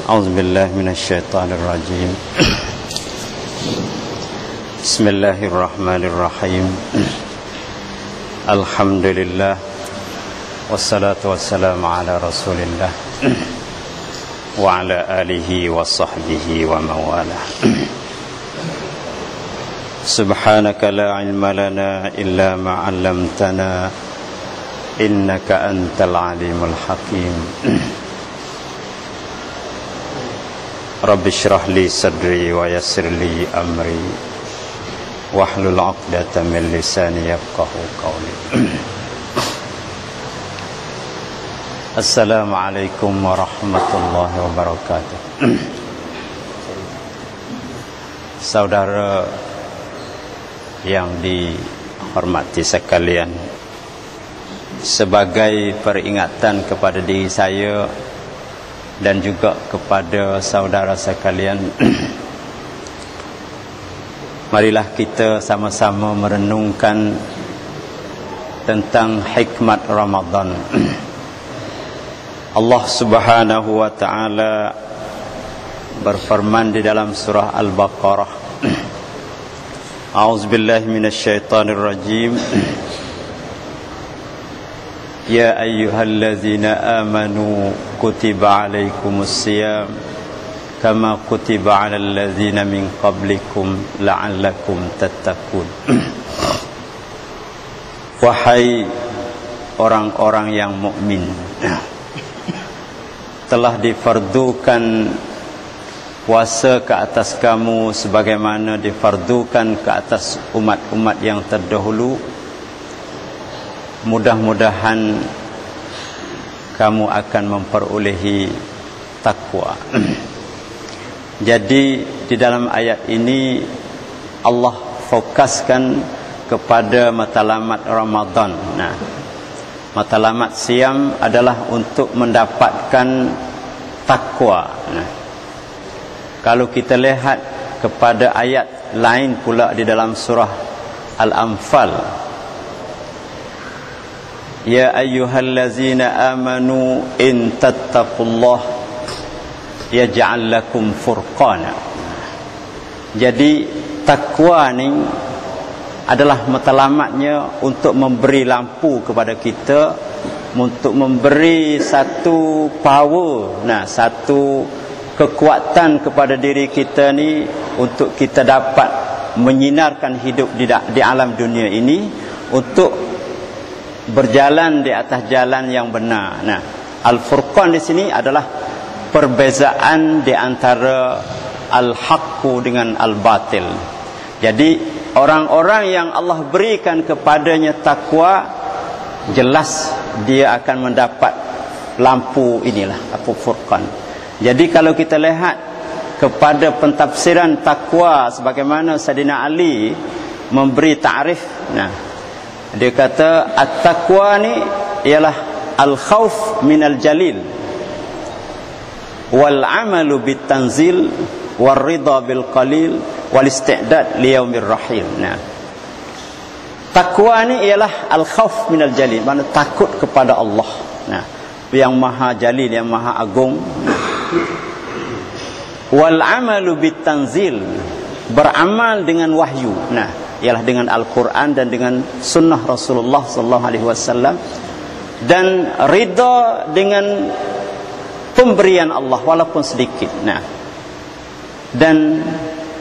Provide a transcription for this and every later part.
أعوذ بالله من الشيطان الرجيم. بسم الله الرحمن الرحيم. الحمد لله والصلاة والسلام على رسول الله وعلى آله وصحبه ومن والاه. سبحانك لا علم لنا إلا ما علمتنا إنك أنت العليم الحكيم. رب اشرح لي صدري ويسر لي أمري واحلل عقدة من لساني يفقهوا قولي. السلام عليكم ورحمة الله وبركاته. Saudara yang dihormati sekalian, sebagai peringatan kepada diri saya dan juga kepada saudara sekalian, marilah kita sama-sama merenungkan tentang hikmat Ramadan. Allah Subhanahu wa taala berfirman di dalam surah Al-Baqarah, A'udzubillahi minasyaitonir rajim. Ya ayyuhallazina amanu kutiba alaikumus siyam kama kutiba alal ladzina min qablikum la'allakum tattaqun. Wahai orang-orang yang mukmin, telah difardukan puasa ke atas kamu sebagaimana difardukan ke atas umat-umat yang terdahulu. Mudah-mudahan kamu akan memperolehi takwa. Jadi di dalam ayat ini Allah fokuskan kepada matlamat Ramadan. Nah, matlamat siam adalah untuk mendapatkan takwa. Nah, kalau kita lihat kepada ayat lain pula di dalam surah Al-Anfal, Ya ayyuhallazina amanu in tattaqullah yaj'al lakum furqana. Jadi takwa ni adalah matlamatnya untuk memberi lampu kepada kita, untuk memberi satu power, satu kekuatan kepada diri kita ni untuk kita dapat menyinarkan hidup di alam dunia ini, untuk berjalan di atas jalan yang benar. Nah, Al-Furqan di sini adalah perbezaan di antara al-haqqu dengan al-batil. Jadi orang-orang yang Allah berikan kepadanya takwa, jelas dia akan mendapat lampu inilah, lampu Furqan. Jadi kalau kita lihat kepada pentafsiran takwa sebagaimana Sayyidina Ali memberi ta'rif, dia kata at-taqwa ni ialah al-khauf minal jalil wal amalu bit tanzil wal ridha bil qalil wal isti'dad li yaumir rahil. Taqwa ni ialah al-khauf minal jalil, makna takut kepada Allah, yang maha jalil, yang maha agung. Wal amalu bit tanzil, beramal dengan wahyu, ialah dengan Al-Quran dan dengan sunnah Rasulullah sallallahu alaihi wasallam, dan ridha dengan pemberian Allah walaupun sedikit. Dan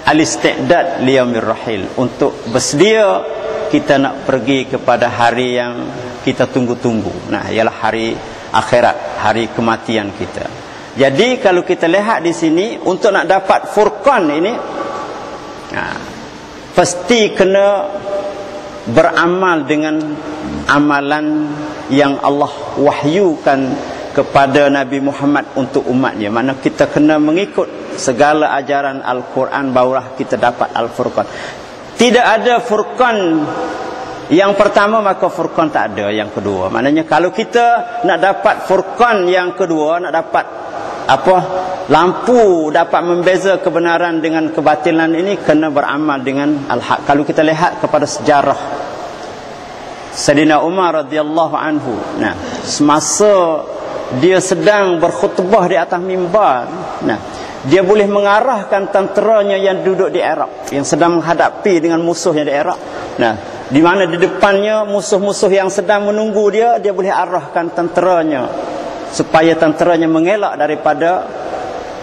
al-isti'dad liyaumir rahil, untuk bersedia kita nak pergi kepada hari yang kita tunggu-tunggu, ialah hari akhirat, hari kematian kita. Jadi kalau kita lihat di sini, untuk nak dapat furqan ini, pasti kena beramal dengan amalan yang Allah wahyukan kepada Nabi Muhammad untuk umatnya. Mana kita kena mengikut segala ajaran Al-Quran, barulah kita dapat Al-Furqan. Tidak ada Furqan yang pertama maka Furqan tak ada yang kedua. Maknanya kalau kita nak dapat Furqan yang kedua, nak dapat lampu dapat membeza kebenaran dengan kebatilan ini, kena beramal dengan al-haq. Kalau kita lihat kepada sejarah Sayyidina Umar radhiyallahu anhu, semasa dia sedang berkhutbah di atas mimbar, Nah, dia boleh mengarahkan tenteranya yang duduk di Iraq, yang sedang menghadapi dengan musuhnya di Iraq. Nah, di mana di depannya musuh-musuh yang sedang menunggu dia, dia boleh arahkan tenteranya supaya tenteranya mengelak daripada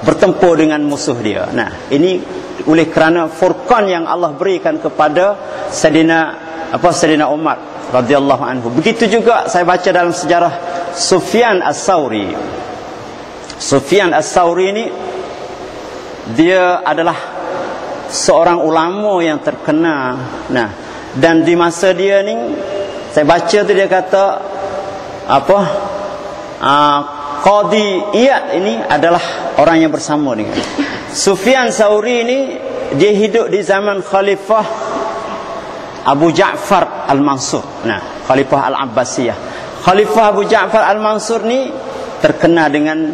bertempur dengan musuh dia. Nah, ini oleh kerana furqan yang Allah berikan kepada Sayyidina Umar radhiyallahu anhu. Begitu juga saya baca dalam sejarah Sufyan As-Sawri. Sufyan As-Sawri ini dia adalah seorang ulama yang terkenal. Nah, dan di masa dia ni saya baca tu dia kata Qadi Iyad ini adalah orang yang bersama dengan Sufyan Sauri ini. Dia hidup di zaman Khalifah Abu Ja'far Al-Mansur. Nah, Khalifah Al-Abbasiyah. Khalifah Abu Ja'far Al-Mansur ni terkenal dengan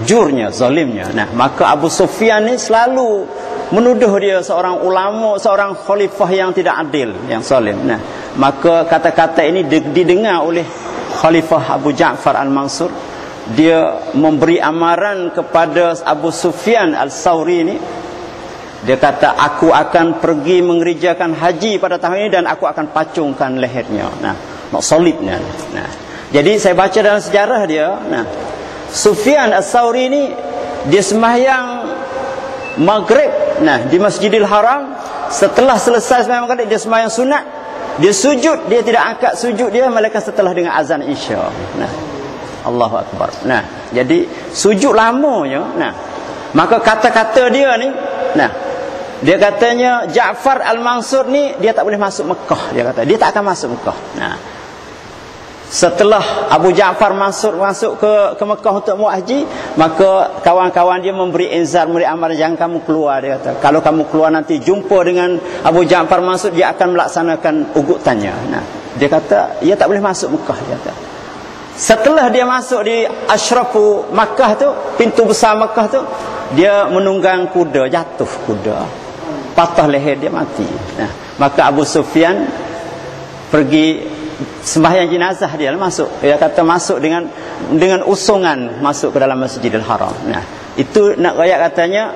jurnya, zalimnya. Nah, maka Abu Sufyan ni selalu menuduh dia seorang ulama, seorang khalifah yang tidak adil, yang zalim. Nah, maka kata-kata ini didengar oleh Khalifah Abu Ja'far Al-Mansur. Dia memberi amaran kepada Abu Sufyan Al-Sawri ini. Dia kata, aku akan pergi mengerjakan haji pada tahun ini dan aku akan pacungkan lehernya. Nah, nak solidnya. Nah, jadi saya baca dalam sejarah dia. Nah, Sufyan Al-Sawri ini dia sembahyang Maghrib, nah, di Masjidil Haram. Setelah selesai sembahyang Maghrib, dia sembahyang sunat. Dia sujud, dia tidak angkat sujud dia melainkan setelah dengan azan Isya. Nah, Allahu Akbar. Nah, jadi sujud lamanya. Nah, maka kata-kata dia ni, nah, dia katanya Ja'far Al-Mansur ni dia tak boleh masuk Mekah. Dia kata dia tak akan masuk Mekah. Nah, setelah Abu Ja'far masuk ke Mekah untuk buat haji, maka kawan-kawan dia memberi inzar, memberi amaran, jangan kamu keluar. Dia kata, kalau kamu keluar nanti jumpa dengan Abu Ja'far Mansur, dia akan melaksanakan ugutannya. Nah, dia kata dia tak boleh masuk Mekah. Dia kata setelah dia masuk di Ashrafu Makkah tu, pintu besar Makkah tu, dia menunggang kuda, jatuh kuda, patah leher dia, mati. Nah, maka Abu Sufyan pergi sembahyang jenazah dia masuk. Dia kata masuk dengan usungan masuk ke dalam Masjidil Haram. Nah, itu nak royak katanya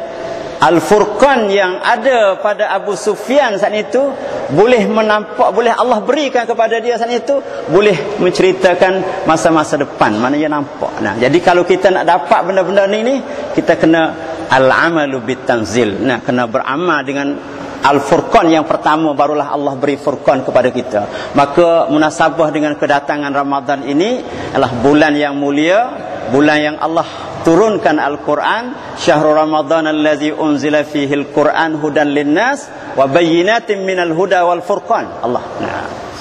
Al-Furqan yang ada pada Abu Sufyan saat itu boleh menampak, boleh Allah berikan kepada dia saat itu, boleh menceritakan masa-masa depan, mana dia nampak. Nah, jadi kalau kita nak dapat benda-benda ni kita kena al-amalu bitanzil. Nah, kena beramal dengan Al-Furqan yang pertama, barulah Allah beri Furqan kepada kita. Maka munasabah dengan kedatangan Ramadan ini adalah bulan yang mulia, bulan yang Allah turunkan Al-Quran. Syahrul Ramadan allazi unzila fihi al-Quran hudan linnas wa bayyinatin minal huda wal furqan.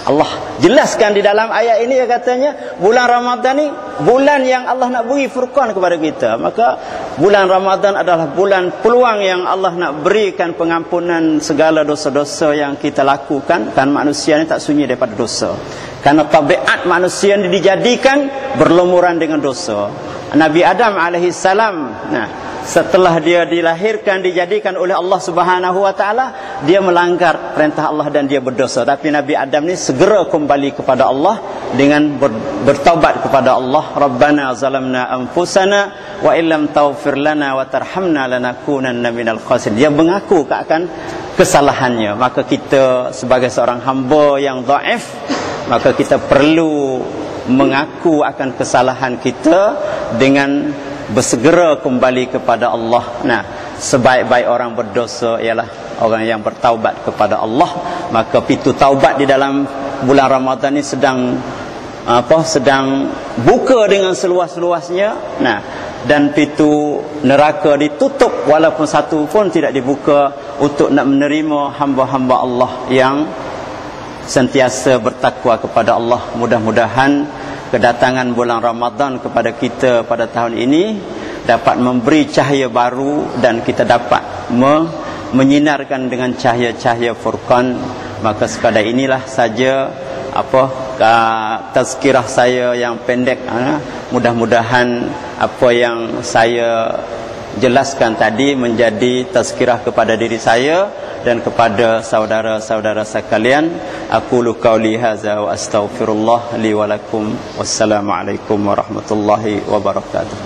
Allah jelaskan di dalam ayat ini, ya katanya bulan Ramadan ni bulan yang Allah nak beri Furqan kepada kita. Maka bulan Ramadan adalah bulan peluang yang Allah nak berikan pengampunan segala dosa-dosa yang kita lakukan. Kan manusia ni tak sunyi daripada dosa, karena tabiat manusia ni dijadikan berlumuran dengan dosa. Nabi Adam alaihissalam, nah, setelah dia dilahirkan, dijadikan oleh Allah Subhanahu wa taala, dia melanggar perintah Allah dan dia berdosa. Tapi Nabi Adam ni segera kembali kepada Allah dengan bertaubat kepada Allah. Rabbana zalamna anfusana wa illam taghfir lana wa tarhamna lanakunanna minal khasirin. Dia mengaku akan kesalahannya. Maka kita sebagai seorang hamba yang dhaif, maka kita perlu mengaku akan kesalahan kita dengan bersegera kembali kepada Allah. Nah, sebaik-baik orang berdosa ialah orang yang bertaubat kepada Allah. Maka pintu taubat di dalam bulan Ramadan ini sedang buka dengan seluas-luasnya. Nah, dan pintu neraka ditutup, walaupun satu pun tidak dibuka, untuk nak menerima hamba-hamba Allah yang sentiasa bertakwa kepada Allah. Mudah-mudahan kedatangan bulan Ramadan kepada kita pada tahun ini dapat memberi cahaya baru dan kita dapat menyinarkan dengan cahaya-cahaya Furqan. Maka sekadar inilah saja tazkirah saya yang pendek. Mudah-mudahan apa yang saya jelaskan tadi menjadi tazkirah kepada diri saya dan kepada saudara-saudara sekalian. Aqulu qauli hadza wa astaghfirullah li wa lakum. Wassalamualaikum warahmatullahi wabarakatuh.